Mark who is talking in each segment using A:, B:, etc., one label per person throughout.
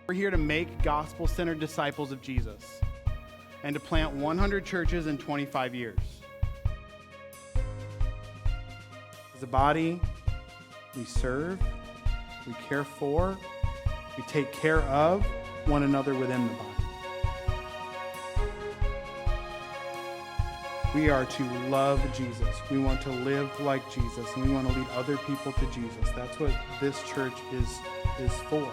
A: We're here to make gospel-centered disciples of Jesus and to plant 100 churches in 25 years. As a body, we serve, we care for, we take care of one another within the body. We are to love Jesus. We want to live like Jesus, and we want to lead other people to Jesus. That's what this church is for.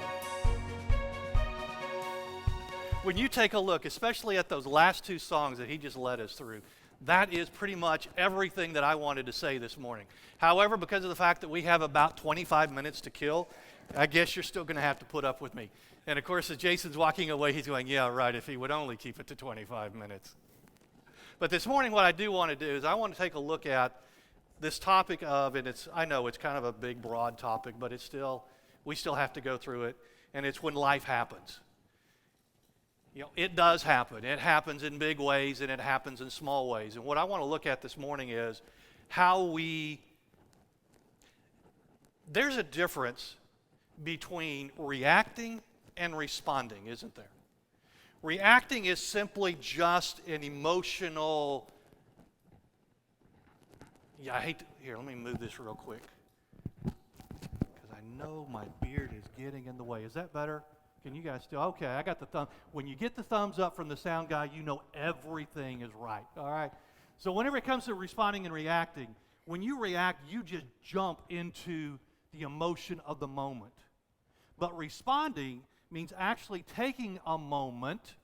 B: When you take a look, especially at those last two songs that he just led us through, that is pretty much everything that I wanted to say this morning. However, because of the fact that we have about 25 minutes to kill, I guess you're still going to have to put up with me. And of course, as Jason's walking away, he's going, yeah, right, if he would only keep it to 25 minutes. But this morning, what I do want to do is I want to take a look at this topic of, and I know it's kind of a big, broad topic, but we still have to go through it, and it's when life happens. You know, it does happen. It happens in big ways, and it happens in small ways. And what I want to look at this morning is there's a difference between reacting and responding, isn't there? Reacting is simply just an emotional, here, let me move this real quick, because I know my beard is getting in the way. Is that better? Can you guys still? Okay, I got the thumb. When you get the thumbs up from the sound guy, you know everything is right, all right? So whenever it comes to responding and reacting, when you react, you just jump into the emotion of the moment. But responding means actually taking a moment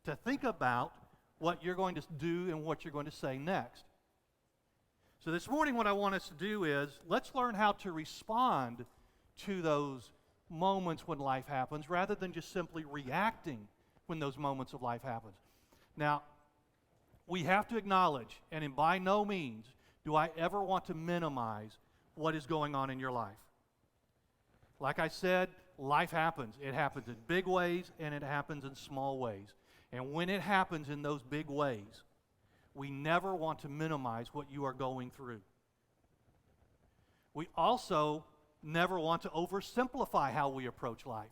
B: to think about what you're going to do and what you're going to say next. So this morning what I want us to do is let's learn how to respond to those moments when life happens rather than just simply reacting when those moments of life happen. Now, we have to acknowledge, and by no means do I ever want to minimize what is going on in your life. Like I said, life happens. It happens in big ways and it happens in small ways. And when it happens in those big ways, we never want to minimize what you are going through. We also never want to oversimplify how we approach life.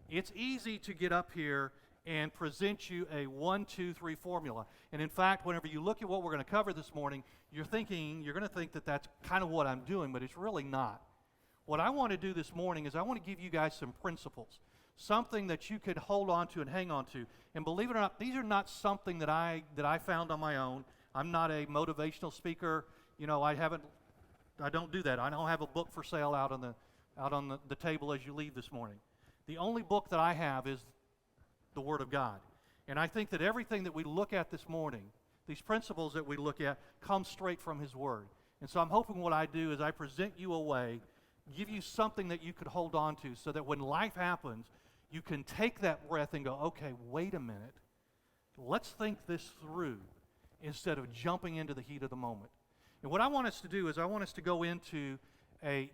B: It's easy to get up here and present you a 1, 2, 3 formula. And in fact, whenever you look at what we're going to cover this morning, you're going to think that that's kind of what I'm doing, but it's really not. What I want to do this morning is I want to give you guys some principles, something that you could hold on to and hang on to. And believe it or not, these are not something that I found on my own. I'm not a motivational speaker. You know, I don't do that. I don't have a book for sale out on the table as you leave this morning. The only book that I have is the Word of God. And I think that everything that we look at this morning, these principles that we look at, come straight from His Word. And so I'm hoping what I do is I present you a way, give you something that you could hold on to so that when life happens, you can take that breath and go, okay, wait a minute. Let's think this through instead of jumping into the heat of the moment. And what I want us to do is I want us to go into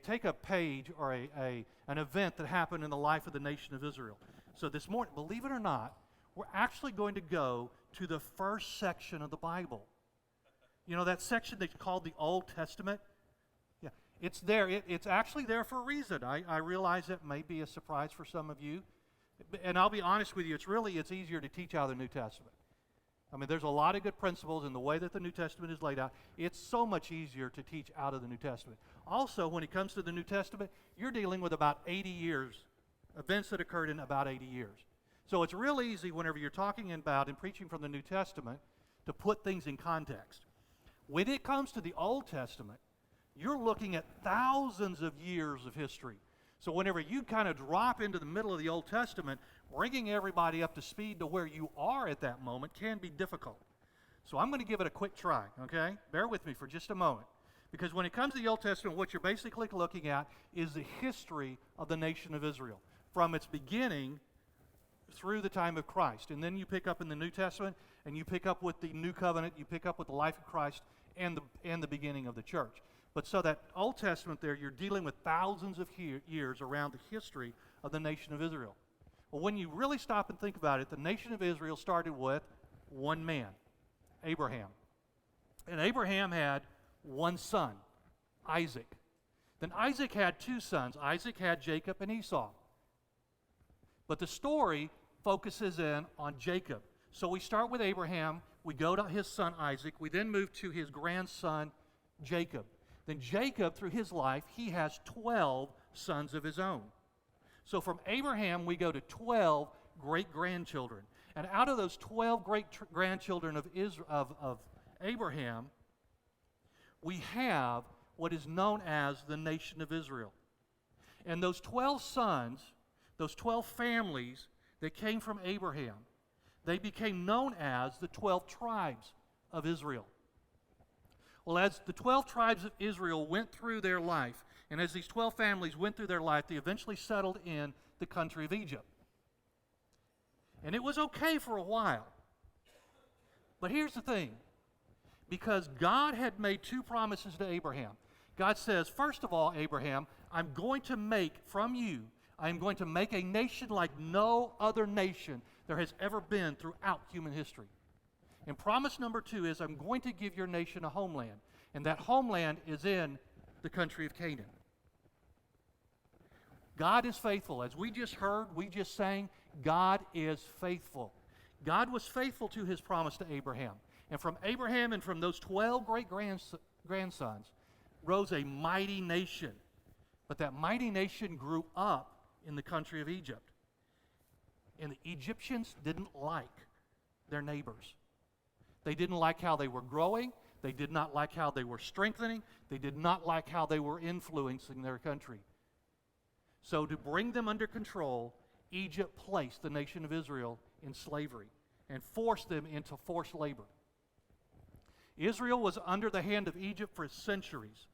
B: take a page or an event that happened in the life of the nation of Israel. So this morning, believe it or not, we're actually going to go to the first section of the Bible. You know, that section that's called the Old Testament? Yeah, it's there. It's actually there for a reason. I realize it may be a surprise for some of you. And I'll be honest with you, it's easier to teach out of the New Testament. I mean, there's a lot of good principles in the way that the New Testament is laid out. It's so much easier to teach out of the New Testament. Also, when it comes to the New Testament, you're dealing with about 80 years, events that occurred in about 80 years. So it's real easy whenever you're talking about and preaching from the New Testament to put things in context. When it comes to the Old Testament, you're looking at thousands of years of history. So whenever you kind of drop into the middle of the Old Testament, bringing everybody up to speed to where you are at that moment can be difficult. So I'm going to give it a quick try, okay? Bear with me for just a moment. Because when it comes to the Old Testament, what you're basically looking at is the history of the nation of Israel, from its beginning through the time of Christ. And then you pick up in the New Testament, and you pick up with the New Covenant, you pick up with the life of Christ and the beginning of the church. But so that Old Testament there, you're dealing with thousands of years around the history of the nation of Israel. Well, when you really stop and think about it, the nation of Israel started with one man, Abraham. And Abraham had one son, Isaac. Then Isaac had two sons. Isaac had Jacob and Esau. But the story focuses in on Jacob. So we start with Abraham, we go to his son Isaac, we then move to his grandson Jacob. Then Jacob, through his life, he has 12 sons of his own. So from Abraham, we go to 12 great-grandchildren. And out of those 12 great-grandchildren of Abraham, we have what is known as the nation of Israel. And those 12 sons, those 12 families that came from Abraham, they became known as the 12 tribes of Israel. Well, as the 12 tribes of Israel went through their life, and as these 12 families went through their life, they eventually settled in the country of Egypt. And it was okay for a while. But here's the thing. Because God had made two promises to Abraham. God says, first of all, Abraham, I'm going to make from you, I'm going to make a nation like no other nation there has ever been throughout human history. And promise number two is, I'm going to give your nation a homeland. And that homeland is in the country of Canaan. God is faithful. As we just heard, we just sang, God is faithful. God was faithful to his promise to Abraham. And from Abraham and from those 12 great-grandsons rose a mighty nation. But that mighty nation grew up in the country of Egypt. And the Egyptians didn't like their neighbors. They didn't like how they were growing. They did not like how they were strengthening. They did not like how they were influencing their country. So to bring them under control, Egypt placed the nation of Israel in slavery and forced them into forced labor. Israel was under the hand of Egypt for centuries.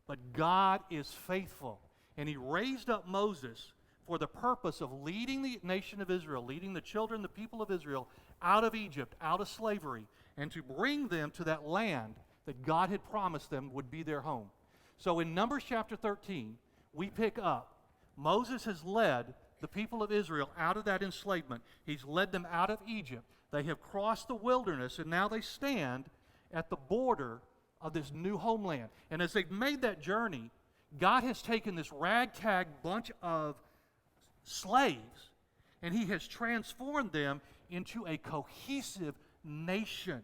B: But God is faithful, and he raised up Moses for the purpose of leading the nation of Israel, leading the children, the people of Israel, out of Egypt, out of slavery, and to bring them to that land that God had promised them would be their home. So in Numbers chapter 13, we pick up, Moses has led the people of Israel out of that enslavement. He's led them out of Egypt. They have crossed the wilderness, and now they stand at the border of this new homeland. And as they've made that journey, God has taken this ragtag bunch of slaves, and he has transformed them into a cohesive nation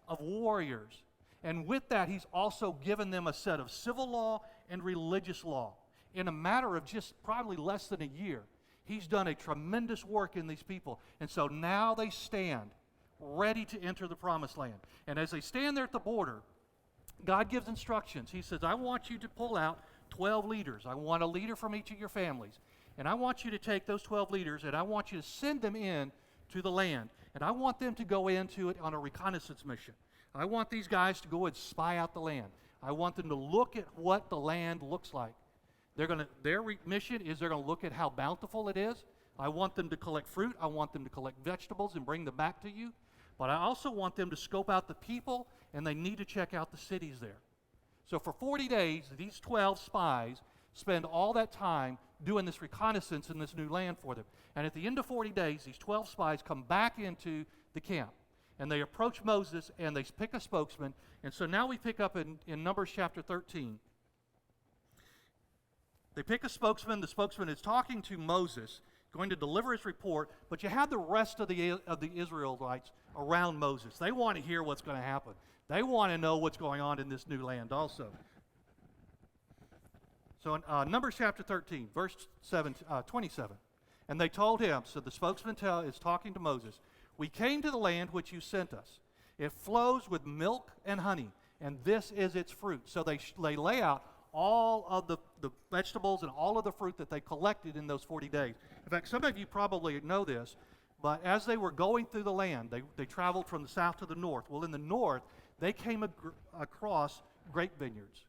B: of warriors. And with that, he's also given them a set of civil law and religious law. In a matter of just probably less than a year, he's done a tremendous work in these people. And so now they stand ready to enter the promised land. And as they stand there at the border, God gives instructions. He says, I want you to pull out 12 leaders. I want a leader from each of your families. And I want you to take those 12 leaders and I want you to send them in to the land. And I want them to go into it on a reconnaissance mission. I want these guys to go and spy out the land. I want them to look at what the land looks like. Their mission is they're going to look at how bountiful it is. I want them to collect fruit. I want them to collect vegetables and bring them back to you. But I also want them to scope out the people, and they need to check out the cities there. So for 40 days, these 12 spies spend all that time doing this reconnaissance in this new land for them. And at the end of 40 days, these 12 spies come back into the camp. And they approach Moses, and they pick a spokesman. And so now we pick up in Numbers chapter 13. They pick a spokesman. The spokesman is talking to Moses, going to deliver his report. But you have the rest of the Israelites around Moses. They want to hear what's going to happen. They want to know what's going on in this new land also. So in Numbers chapter 13, verse 27. And they told him, so the spokesman is talking to Moses, we came to the land which you sent us. It flows with milk and honey, and this is its fruit. So they lay out all of the vegetables and all of the fruit that they collected in those 40 days. In fact, some of you probably know this, but as they were going through the land, they traveled from the south to the north. Well, in the north, they came across grape vineyards.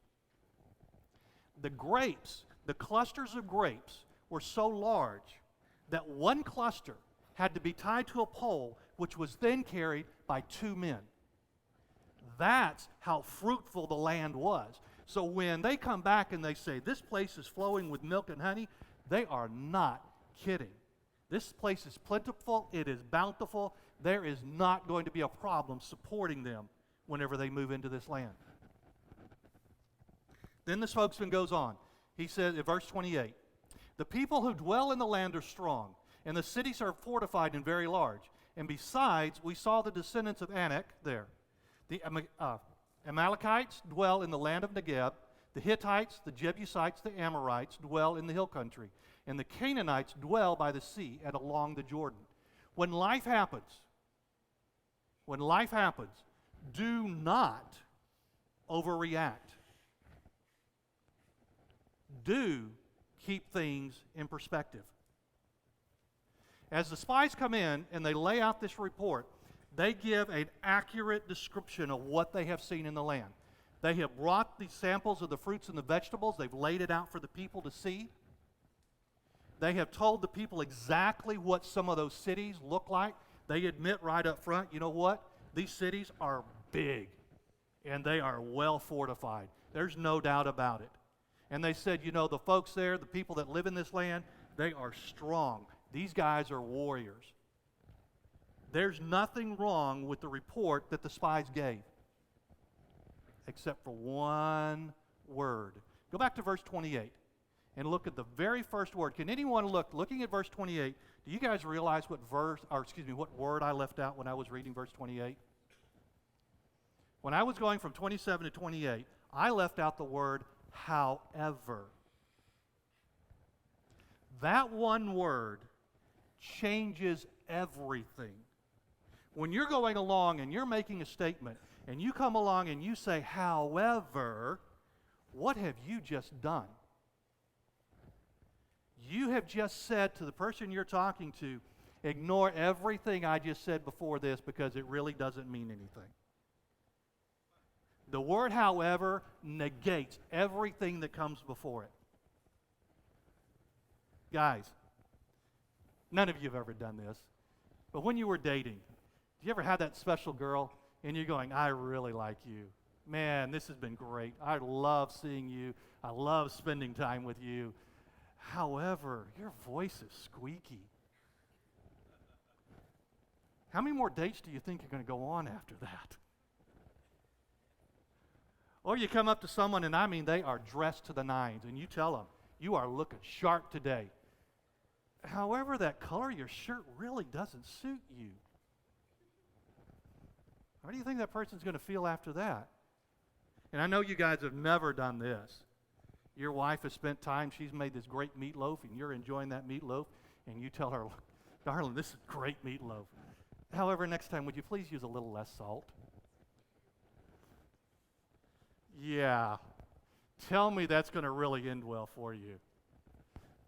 B: The grapes, the clusters of grapes, were so large that one cluster had to be tied to a pole, which was then carried by 2 men. That's how fruitful the land was. So when they come back and they say, this place is flowing with milk and honey, they are not kidding. This place is plentiful, it is bountiful. There is not going to be a problem supporting them whenever they move into this land. Then the spokesman goes on. He says in verse 28, The people who dwell in the land are strong, and the cities are fortified and very large. And besides, we saw the descendants of Anak there. The Amalekites dwell in the land of Negeb. The Hittites, the Jebusites, the Amorites dwell in the hill country. And the Canaanites dwell by the sea and along the Jordan. When life happens, do not overreact. Do keep things in perspective. As the spies come in and they lay out this report, they give an accurate description of what they have seen in the land. They have brought the samples of the fruits and the vegetables. They've laid it out for the people to see. They have told the people exactly what some of those cities look like. They admit right up front, you know what? These cities are big, and they are well fortified. There's no doubt about it. And they said, you know, the folks there, the people that live in this land, they are strong. These guys are warriors. There's nothing wrong with the report that the spies gave, except for one word. Go back to verse 28 and look at the very first word. Can anyone looking at verse 28, do you guys realize what word I left out when I was reading verse 28? When I was going from 27 to 28, I left out the word however. That one word changes everything. When you're going along and you're making a statement and you come along and you say, however, what have you just done? You have just said to the person you're talking to, ignore everything I just said before this because it really doesn't mean anything. The word however negates everything that comes before it. Guys, none of you have ever done this, but when you were dating, do you ever have that special girl and you're going, I really like you. Man, this has been great. I love seeing you. I love spending time with you. However, your voice is squeaky. How many more dates do you think you're going to go on after that? Or you come up to someone and I mean they are dressed to the nines and you tell them, you are looking sharp today. However, that color of your shirt really doesn't suit you. How do you think that person's going to feel after that? And I know you guys have never done this. Your wife has spent time, she's made this great meatloaf, and you're enjoying that meatloaf, and you tell her, darling, this is great meatloaf. However, next time, would you please use a little less salt? Yeah. Tell me that's going to really end well for you.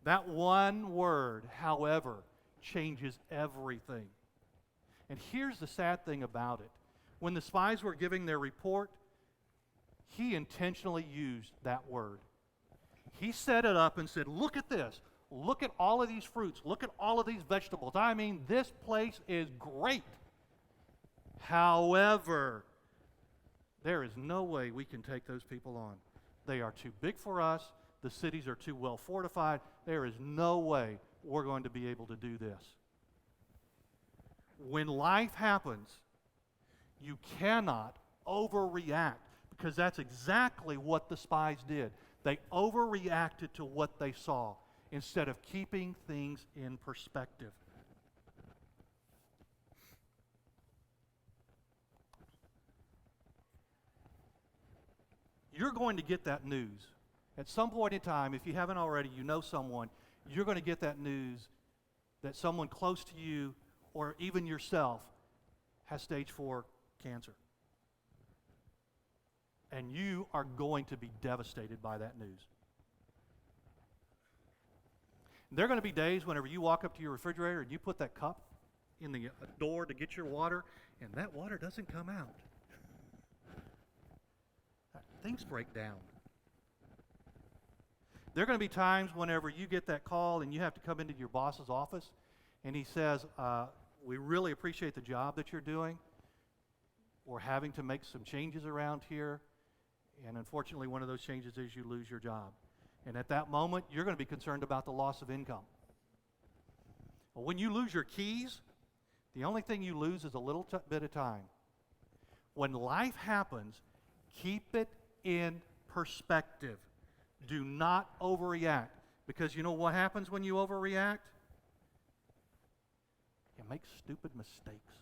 B: That one word, however, changes everything. And here's the sad thing about it. When the spies were giving their report, he intentionally used that word. He set it up and said, look at this. Look at all of these fruits. Look at all of these vegetables. I mean, this place is great. However, there is no way we can take those people on. They are too big for us. The cities are too well fortified. There is no way we're going to be able to do this. When life happens, you cannot overreact because that's exactly what the spies did. They overreacted to what they saw instead of keeping things in perspective. You're going to get that news. At some point in time, if you haven't already, you know someone, you're going to get that news that someone close to you or even yourself has stage 4 cancer. And you are going to be devastated by that news. There are going to be days whenever you walk up to your refrigerator and you put that cup in the door to get your water, and that water doesn't come out. Things break down. There are going to be times whenever you get that call and you have to come into your boss's office, and he says, we really appreciate the job that you're doing. We're having to make some changes around here. And unfortunately, one of those changes is you lose your job. And at that moment, you're going to be concerned about the loss of income. Well, when you lose your keys, the only thing you lose is a little bit of time. When life happens, keep it in perspective. Do not overreact. Because you know what happens when you overreact? You make stupid mistakes.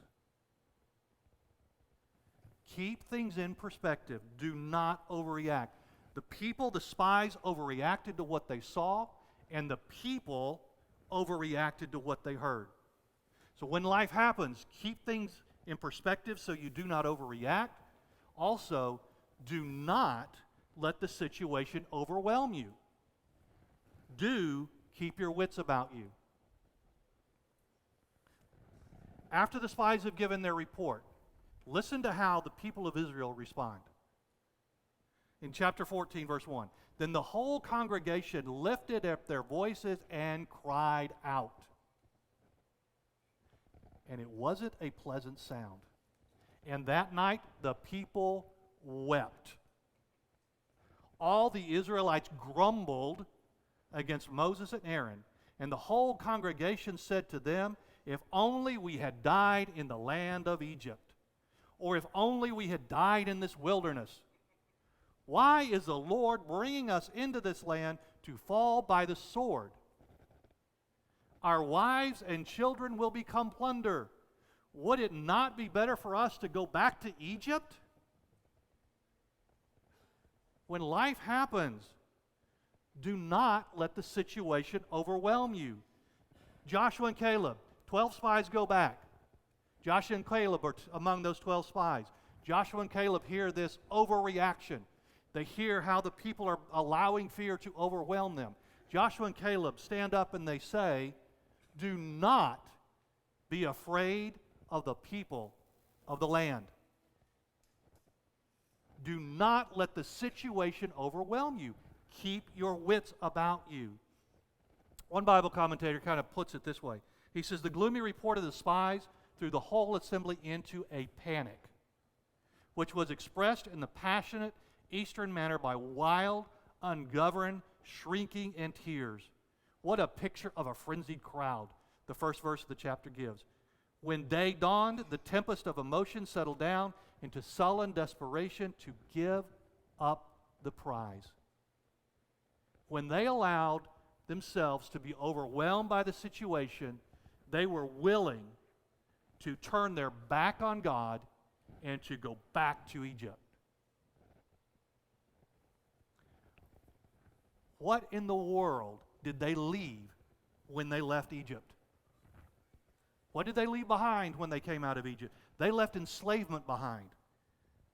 B: Keep things in perspective. Do not overreact. The spies, overreacted to what they saw, and the people overreacted to what they heard. So when life happens, keep things in perspective so you do not overreact. Also, do not let the situation overwhelm you. Do keep your wits about you. After the spies have given their report, listen to how the people of Israel respond. In chapter 14, verse 1, then the whole congregation lifted up their voices and cried out. And it wasn't a pleasant sound. And that night the people wept. All the Israelites grumbled against Moses and Aaron, and the whole congregation said to them, if only we had died in the land of Egypt, or if only we had died in this wilderness. Why is the Lord bringing us into this land to fall by the sword? Our wives and children will become plunder. Would it not be better for us to go back to Egypt? When life happens, do not let the situation overwhelm you. Joshua and Caleb, 12 spies go back. Joshua and Caleb are among those 12 spies. Joshua and Caleb hear this overreaction. They hear how the people are allowing fear to overwhelm them. Joshua and Caleb stand up and they say, do not be afraid of the people of the land. Do not let the situation overwhelm you. Keep your wits about you. One Bible commentator kind of puts it this way. He says, the gloomy report of the spies threw the whole assembly into a panic, which was expressed in the passionate Eastern manner by wild, ungoverned, shrieking, and tears. What a picture of a frenzied crowd the first verse of the chapter gives. When day dawned, the tempest of emotion settled down into sullen desperation to give up the prize. When they allowed themselves to be overwhelmed by the situation, they were willing to turn their back on God and to go back to Egypt. What in the world did they leave when they left Egypt? What did they leave behind when they came out of Egypt? They left enslavement behind.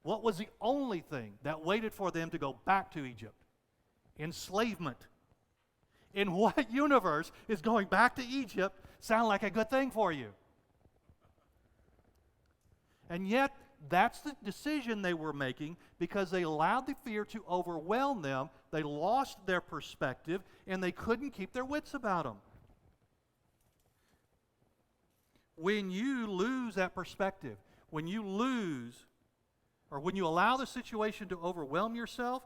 B: What was the only thing that waited for them to go back to Egypt? Enslavement. In what universe is going back to Egypt sound like a good thing for you? And yet, that's the decision they were making because they allowed the fear to overwhelm them. They lost their perspective, and they couldn't keep their wits about them. When you lose that perspective, when you allow the situation to overwhelm yourself,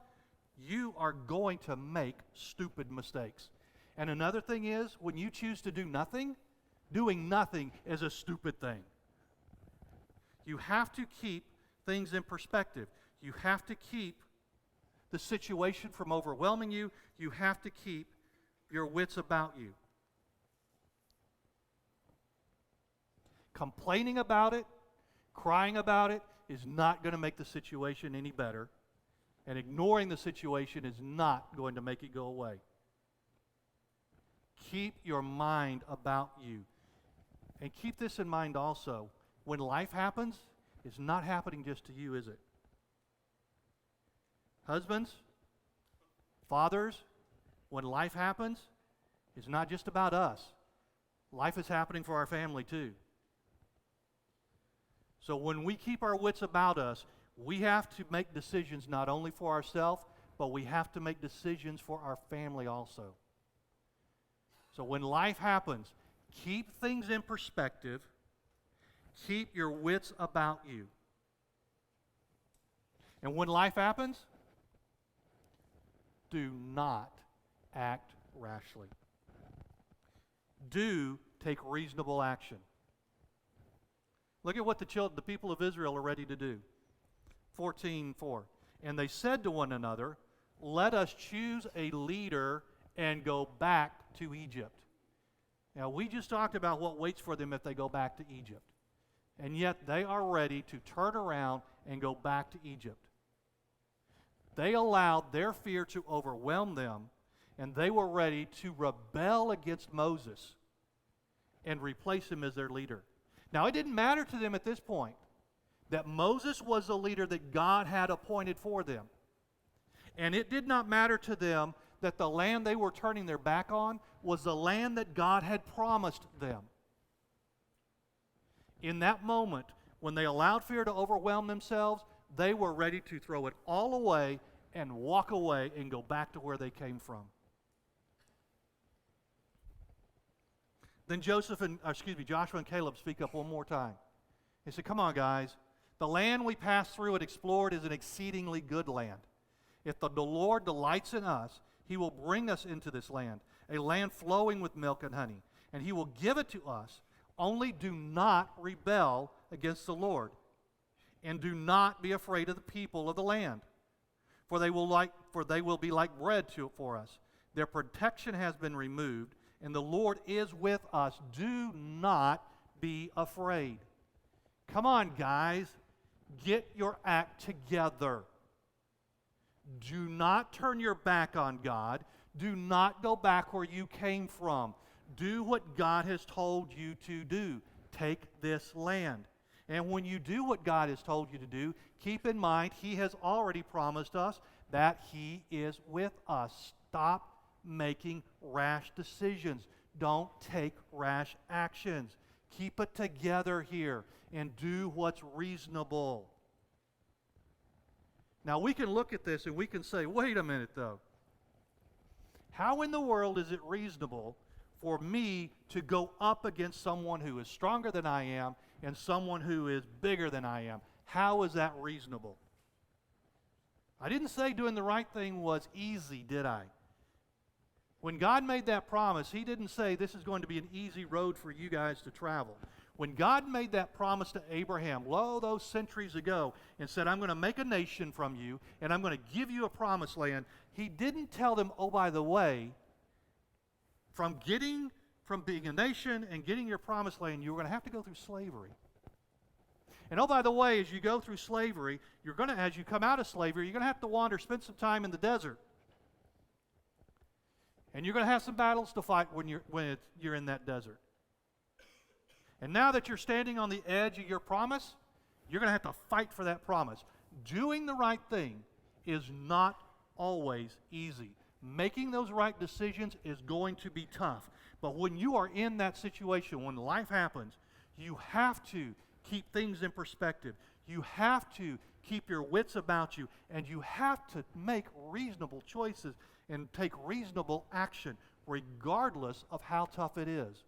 B: you are going to make stupid mistakes. And another thing is, when you choose to do nothing, doing nothing is a stupid thing. You have to keep things in perspective. You have to keep the situation from overwhelming you. You have to keep your wits about you. Complaining about it, crying about it, is not going to make the situation any better. And ignoring the situation is not going to make it go away. Keep your mind about you. And keep this in mind also. When life happens, it's not happening just to you, is it? Husbands, fathers, when life happens, it's not just about us. Life is happening for our family too. So when we keep our wits about us, we have to make decisions not only for ourselves, but we have to make decisions for our family also. So when life happens, keep things in perspective. Keep your wits about you. And when life happens, do not act rashly. Do take reasonable action. Look at what the people of Israel are ready to do. 14:4. And they said to one another, let us choose a leader and go back to Egypt. Now, we just talked about what waits for them if they go back to Egypt. And yet they are ready to turn around and go back to Egypt. They allowed their fear to overwhelm them, and they were ready to rebel against Moses and replace him as their leader. Now, it didn't matter to them at this point that Moses was the leader that God had appointed for them. And it did not matter to them that the land they were turning their back on was the land that God had promised them. In that moment, when they allowed fear to overwhelm themselves, they were ready to throw it all away and walk away and go back to where they came from. Then Joshua and Caleb speak up one more time. They said, "Come on, guys. The land we passed through and explored is an exceedingly good land. If the Lord delights in us, He will bring us into this land, a land flowing with milk and honey, and He will give it to us. Only do not rebel against the Lord, and do not be afraid of the people of the land, for they will be like bread for us. Their protection has been removed, and the Lord is with us. Do not be afraid." Come on, guys. Get your act together. Do not turn your back on God. Do not go back where you came from. Do what God has told you to do. Take this land. And when you do what God has told you to do, keep in mind He has already promised us that He is with us. Stop making rash decisions. Don't take rash actions. Keep it together here and do what's reasonable. Now, we can look at this and we can say, wait a minute though. How in the world is it reasonable for me to go up against someone who is stronger than I am and someone who is bigger than I am? How is that reasonable? I didn't say doing the right thing was easy, did I? When God made that promise, He didn't say this is going to be an easy road for you guys to travel. When God made that promise to Abraham, lo, those centuries ago, and said, I'm going to make a nation from you, and I'm going to give you a promised land, He didn't tell them, oh, by the way, from being a nation and getting your promised land, you're going to have to go through slavery. And oh, by the way, as you go through slavery, as you come out of slavery, you're going to have to wander, spend some time in the desert. And you're going to have some battles to fight when you're in that desert. And now that you're standing on the edge of your promise, you're going to have to fight for that promise. Doing the right thing is not always easy. Making those right decisions is going to be tough. But when you are in that situation, when life happens, you have to keep things in perspective. You have to keep your wits about you, and you have to make reasonable choices and take reasonable action, regardless of how tough it is.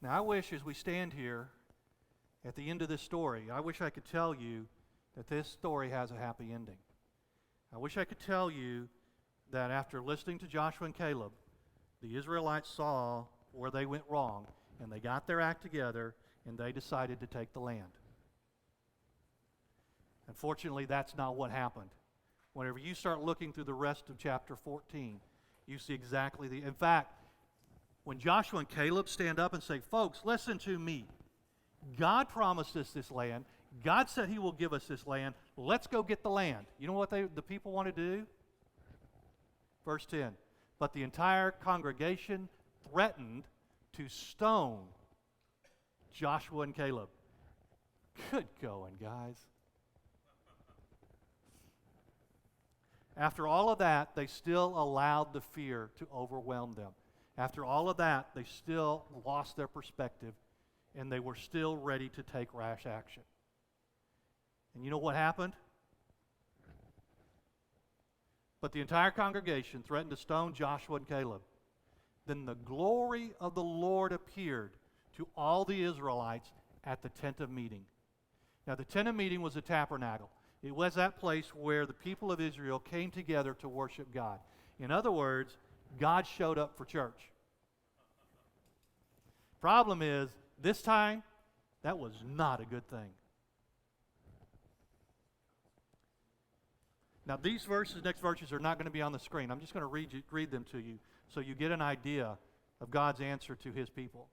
B: Now, I wish as we stand here at the end of this story, I wish I could tell you that this story has a happy ending. I wish I could tell you that after listening to Joshua and Caleb, the Israelites saw where they went wrong, and they got their act together, and they decided to take the land. Unfortunately, that's not what happened. Whenever you start looking through the rest of chapter 14, you see exactly in fact, when Joshua and Caleb stand up and say, folks, listen to me. God promised us this land. God said He will give us this land. Let's go get the land. You know what the people wanted to do? Verse 10. But the entire congregation threatened to stone Joshua and Caleb. Good going, guys. After all of that, they still allowed the fear to overwhelm them. After all of that, they still lost their perspective, and they were still ready to take rash action. And you know what happened? But the entire congregation threatened to stone Joshua and Caleb. Then the glory of the Lord appeared to all the Israelites at the tent of meeting. Now, the tent of meeting was a tabernacle. It was that place where the people of Israel came together to worship God. In other words, God showed up for church. Problem is, this time, That was not a good thing. Now, these verses, next verses, are not going to be on the screen. I'm just going to read them to you so you get an idea of God's answer to his people.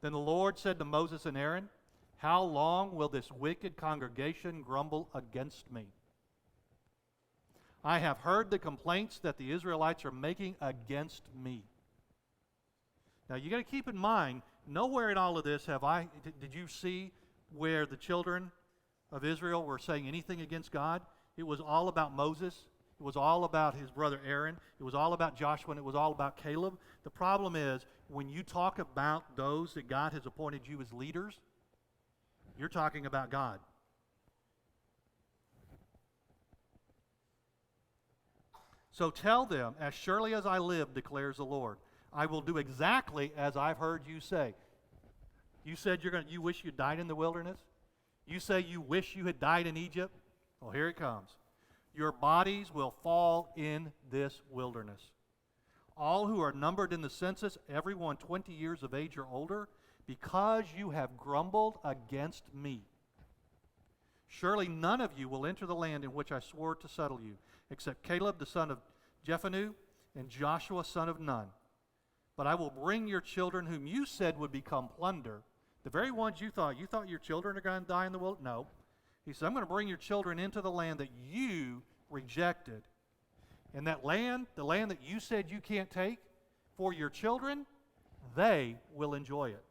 B: Then the Lord said to Moses and Aaron, "How long will this wicked congregation grumble against me? I have heard the complaints that the Israelites are making against me." Now, you got to keep in mind, nowhere in all of this did you see where the children of Israel were saying anything against God? It was all about Moses. It was all about his brother Aaron. It was all about Joshua, and it was all about Caleb. The problem is, when you talk about those that God has appointed you as leaders, you're talking about God. So tell them, as surely as I live, declares the Lord, I will do exactly as I've heard you say. You said you wish you died in the wilderness? You say you wish you had died in Egypt? Well, here it comes. Your bodies will fall in this wilderness. All who are numbered in the census, everyone 20 years of age or older, because you have grumbled against me. Surely none of you will enter the land in which I swore to settle you, except Caleb the son of Jephunneh and Joshua son of Nun. But I will bring your children whom you said would become plunder, the very ones you thought your children are going to die in the wilderness. No. He said, I'm going to bring your children into the land that you rejected. And that land, the land that you said you can't take, for your children, they will enjoy it.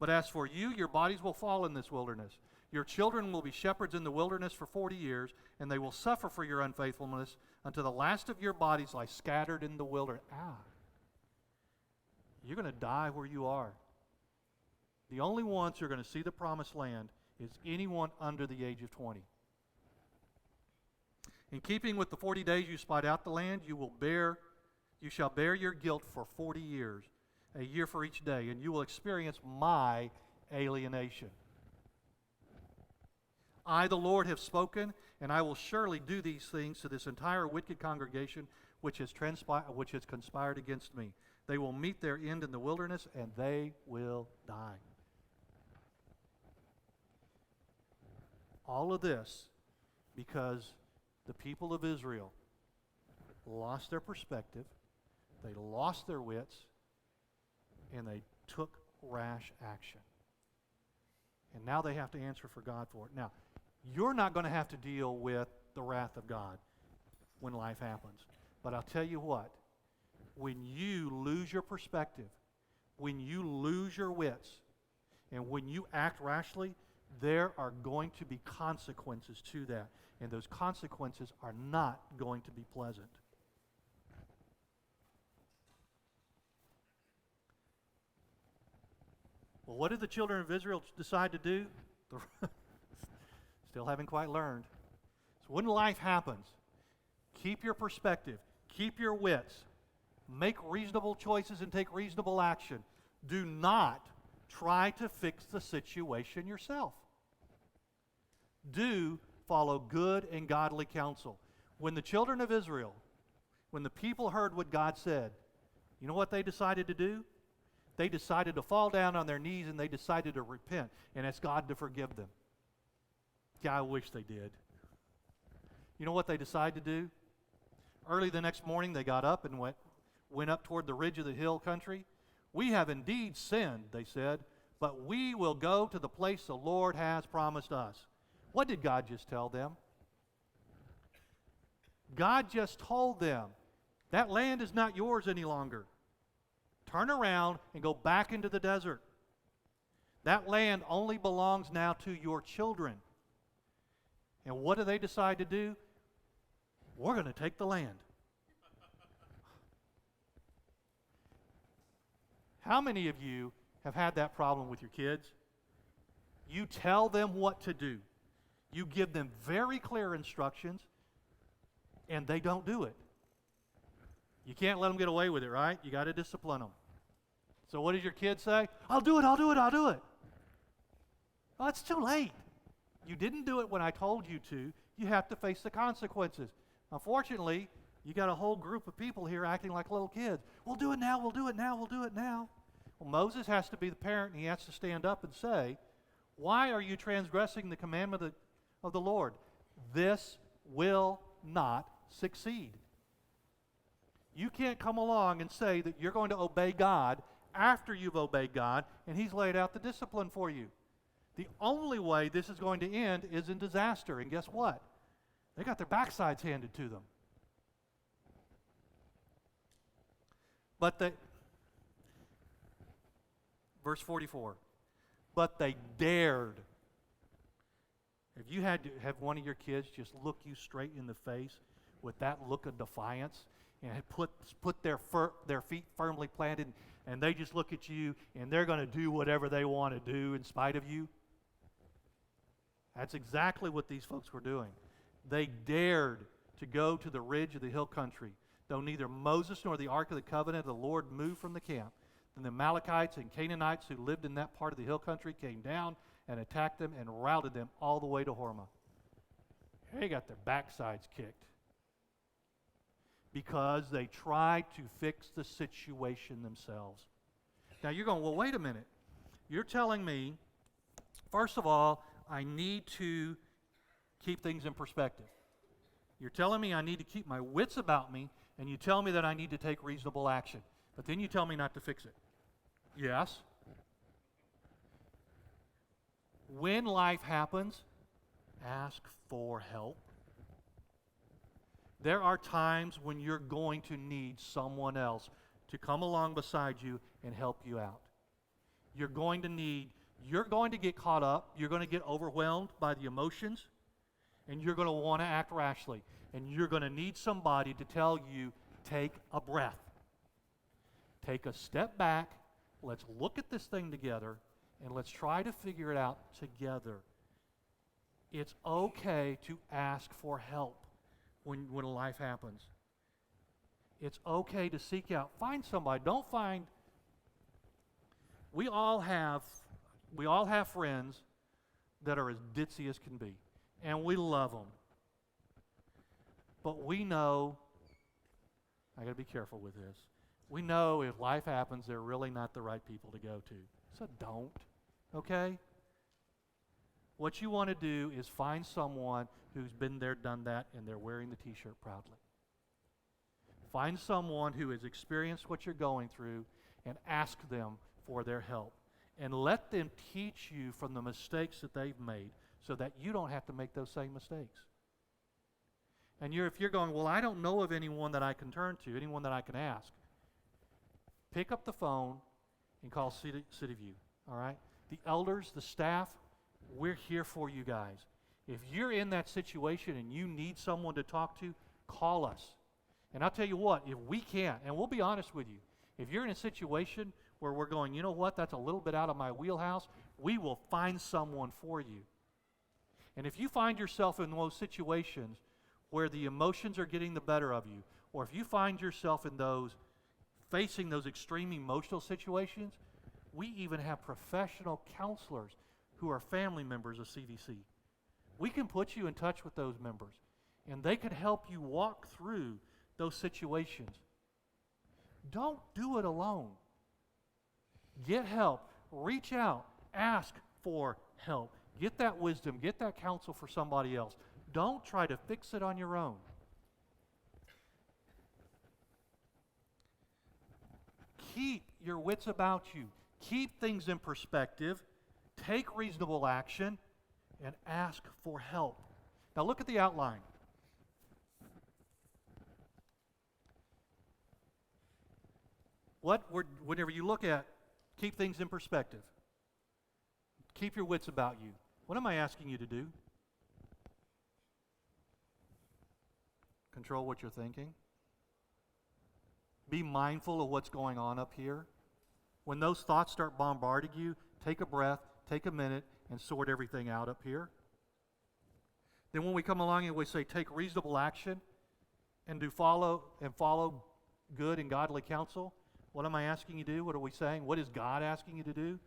B: But as for you, your bodies will fall in this wilderness. Your children will be shepherds in the wilderness for 40 years, and they will suffer for your unfaithfulness until the last of your bodies lie scattered in the wilderness. You're going to die where you are. The only ones who are going to see the promised land is anyone under the age of 20. In keeping with the 40 days you spied out the land, you shall bear your guilt for 40 years, a year for each day, and you will experience my alienation. I, the Lord, have spoken, and I will surely do these things to this entire wicked congregation which has conspired against me. They will meet their end in the wilderness, and they will die. All of this because the people of Israel lost their perspective, they lost their wits, and they took rash action. And now they have to answer for God for it. Now, you're not going to have to deal with the wrath of God when life happens. But I'll tell you what, when you lose your perspective, when you lose your wits, and when you act rashly, there are going to be consequences to that. And those consequences are not going to be pleasant. Well, what did the children of Israel decide to do? Still haven't quite learned. So when life happens, keep your perspective, keep your wits, make reasonable choices and take reasonable action. Do not try to fix the situation yourself. Do follow good and godly counsel. When the children of Israel, when the people heard what God said, you know what they decided to do? They decided to fall down on their knees and they decided to repent and ask God to forgive them. Yeah, I wish they did. You know what they decided to do? Early the next morning, they got up and went up toward the ridge of the hill country. We have indeed sinned, they said, but we will go to the place the Lord has promised us. What did God just tell them? God just told them, that land is not yours any longer. Turn around and go back into the desert. That land only belongs now to your children. And what do they decide to do? We're going to take the land. How many of you have had that problem with your kids? You tell them what to do. You give them very clear instructions, and they don't do it. You can't let them get away with it, right? You got to discipline them. So what does your kid say? I'll do it, I'll do it, I'll do it. Well, it's too late. You didn't do it when I told you to. You have to face the consequences. Unfortunately, you got a whole group of people here acting like little kids. We'll do it now, we'll do it now, we'll do it now. Well, Moses has to be the parent, and he has to stand up and say, why are you transgressing the commandment of the Lord? This will not succeed. You can't come along and say that you're going to obey God after you've obeyed God, and he's laid out the discipline for you. The only way this is going to end is in disaster, and guess what? They got their backsides handed to them. But verse 44, but they dared. If you had to have one of your kids just look you straight in the face with that look of defiance and had put their feet firmly planted, and they just look at you and they're going to do whatever they want to do in spite of you, that's exactly what these folks were doing. They dared to go to the ridge of the hill country. Though neither Moses nor the Ark of the Covenant of the Lord moved from the camp, then the Amalekites and Canaanites who lived in that part of the hill country came down and attacked them and routed them all the way to Hormah. They got their backsides kicked because they tried to fix the situation themselves. Now you're going, well, wait a minute. You're telling me, first of all, I need to keep things in perspective. You're telling me I need to keep my wits about me, and you tell me that I need to take reasonable action. But then you tell me not to fix it. Yes. When life happens, ask for help. There are times when you're going to need someone else to come along beside you and help you out. You're going to get caught up, you're going to get overwhelmed by the emotions, and you're going to want to act rashly. And you're going to need somebody to tell you, take a breath. Take a step back, let's look at this thing together, and let's try to figure it out together. It's okay to ask for help when life happens. It's okay to seek out. Find somebody. We all have friends that are as ditzy as can be, and we love them. But we know, I got to be careful with this. We know if life happens, they're really not the right people to go to. So don't, okay? What you want to do is find someone who's been there, done that, and they're wearing the t-shirt proudly. Find someone who has experienced what you're going through and ask them for their help. And let them teach you from the mistakes that they've made so that you don't have to make those same mistakes. And if you're going, well, I don't know of anyone that I can turn to, anyone that I can ask, pick up the phone and call CityView, all right? The elders, the staff, we're here for you guys. If you're in that situation and you need someone to talk to, call us. And I'll tell you what, if we can't, and we'll be honest with you, if you're in a situation where we're going, you know what, that's a little bit out of my wheelhouse, we will find someone for you. And if you find yourself in those situations where the emotions are getting the better of you, or if you find yourself in facing those extreme emotional situations, we even have professional counselors who are family members of CVC. We can put you in touch with those members, and they can help you walk through those situations. Don't do it alone. Get help. Reach out. Ask for help. Get that wisdom. Get that counsel for somebody else. Don't try to fix it on your own. Keep your wits about you. Keep things in perspective. Take reasonable action and ask for help. Now look at the outline. Whenever you look at keep things in perspective, keep your wits about you, what am I asking you to do? Control what you're thinking. Be mindful of what's going on up here. When those thoughts start bombarding you, take a breath, take a minute, and sort everything out up here. Then when we come along and we say take reasonable action and follow good and godly counsel, what am I asking you to do? What are we saying? What is God asking you to do?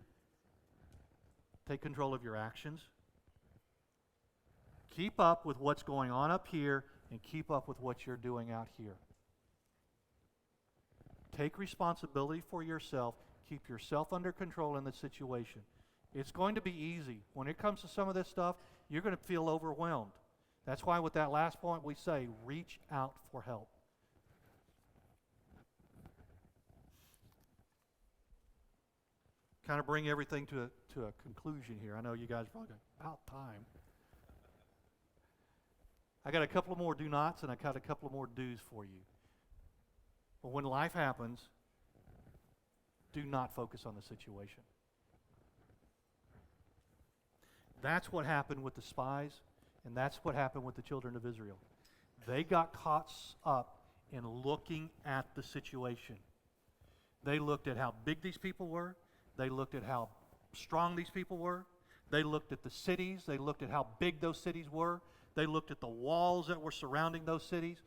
B: Take control of your actions. Keep up with what's going on up here and keep up with what you're doing out here. Take responsibility for yourself. Keep yourself under control in the situation. It's going to be easy. When it comes to some of this stuff, you're going to feel overwhelmed. That's why with that last point we say, reach out for help. Kind of bring everything to a conclusion here. I know you guys are probably going, about time. I got a couple of more do nots and I got a couple of more do's for you. But when life happens, do not focus on the situation. That's what happened with the spies, and that's what happened with the children of Israel. They got caught up in looking at the situation. They looked at how big these people were. They looked at how strong these people were. They looked at the cities. They looked at how big those cities were. They looked at the walls that were surrounding those cities.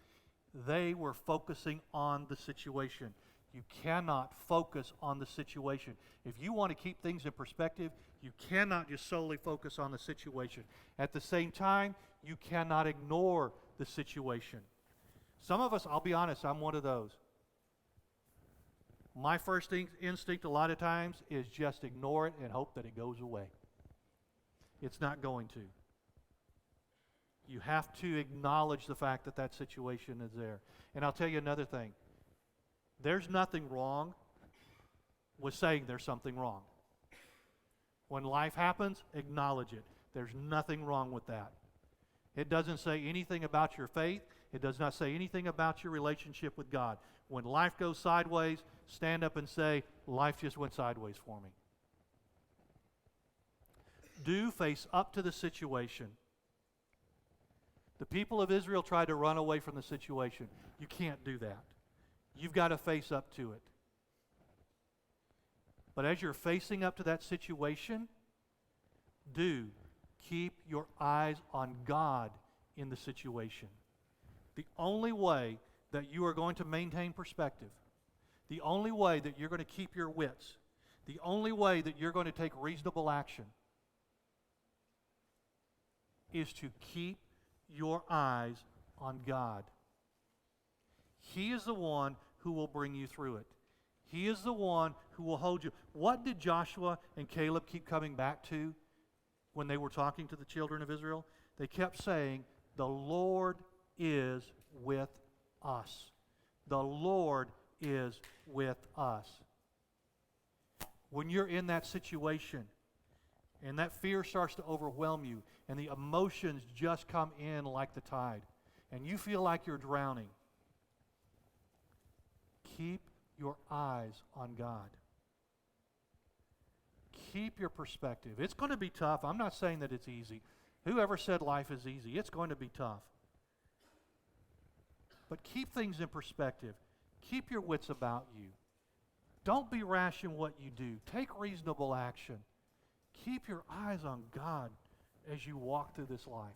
B: They were focusing on the situation. You cannot focus on the situation. If you want to keep things in perspective, you cannot just solely focus on the situation. At the same time, you cannot ignore the situation. Some of us, I'll be honest, I'm one of those. My first instinct a lot of times is just ignore it and hope that it goes away. It's not going to. You have to acknowledge the fact that that situation is there. And I'll tell you another thing. There's nothing wrong with saying there's something wrong. When life happens, acknowledge it. There's nothing wrong with that. It doesn't say anything about your faith. It does not say anything about your relationship with God. When life goes sideways, stand up and say, life just went sideways for me. Do face up to the situation. The people of Israel tried to run away from the situation. You can't do that. You've got to face up to it. But as you're facing up to that situation, do keep your eyes on God in the situation. The only way that you are going to maintain perspective, the only way that you're going to keep your wits, the only way that you're going to take reasonable action is to keep your eyes on God. He is the one who will bring you through it. He is the one who will hold you. What did Joshua and Caleb keep coming back to when they were talking to the children of Israel? They kept saying, the Lord is with us. The Lord is with us. When you're in that situation and that fear starts to overwhelm you and the emotions just come in like the tide and you feel like you're drowning, keep your eyes on God. Keep your perspective. It's going to be tough. I'm not saying that it's easy. Whoever said life is easy? It's going to be tough. But keep things in perspective. Keep your wits about you. Don't be rash in what you do. Take reasonable action. Keep your eyes on God as you walk through this life.